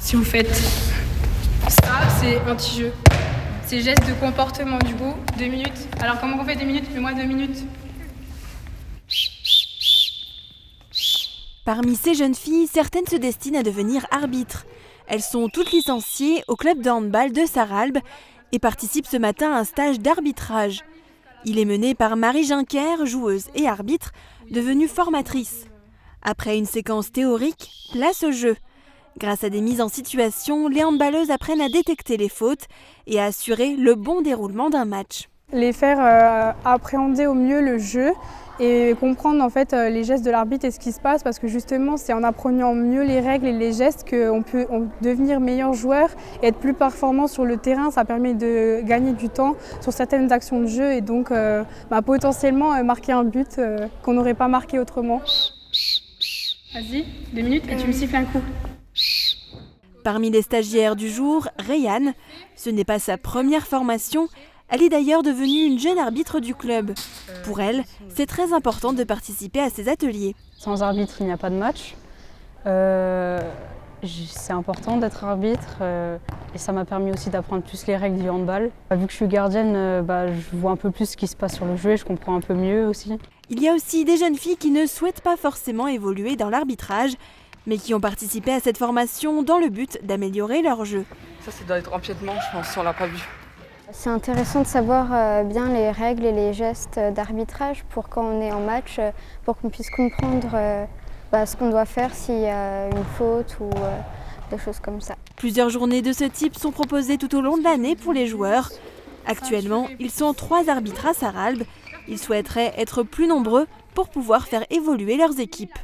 Si vous faites ça, c'est anti-jeu. C'est geste de comportement du coup, 2 minutes. Alors comment on fait 2 minutes? Fais-moi 2 minutes. Parmi ces jeunes filles, certaines se destinent à devenir arbitres. Elles sont toutes licenciées au club de handball de Sarralbe et participent ce matin à un stage d'arbitrage. Il est mené par Marie Juncker, joueuse et arbitre, devenue formatrice. Après une séquence théorique, place au jeu. Grâce à des mises en situation, les handballeuses apprennent à détecter les fautes et à assurer le bon déroulement d'un match. Les faire appréhender au mieux le jeu et comprendre en fait les gestes de l'arbitre et ce qui se passe, parce que justement c'est en apprenant mieux les règles et les gestes qu'on peut devenir meilleur joueur et être plus performant sur le terrain. Ça permet de gagner du temps sur certaines actions de jeu et donc potentiellement marquer un but qu'on n'aurait pas marqué autrement. Vas-y, 2 minutes et tu me siffles un coup. Parmi les stagiaires du jour, Rayane, ce n'est pas sa première formation. Elle est d'ailleurs devenue une jeune arbitre du club. Pour elle, c'est très important de participer à ces ateliers. Sans arbitre, il n'y a pas de match. C'est important d'être arbitre et ça m'a permis aussi d'apprendre plus les règles du handball. Vu que je suis gardienne, je vois un peu plus ce qui se passe sur le jeu et je comprends un peu mieux aussi. Il y a aussi des jeunes filles qui ne souhaitent pas forcément évoluer dans l'arbitrage, mais qui ont participé à cette formation dans le but d'améliorer leur jeu. Ça doit être empiètement, je pense, si on l'a pas vu. C'est intéressant de savoir bien les règles et les gestes d'arbitrage pour quand on est en match, pour qu'on puisse comprendre ce qu'on doit faire s'il y a une faute ou des choses comme ça. Plusieurs journées de ce type sont proposées tout au long de l'année pour les joueurs. Actuellement, ils sont 3 arbitres à Sarralbe. Ils souhaiteraient être plus nombreux pour pouvoir faire évoluer leurs équipes.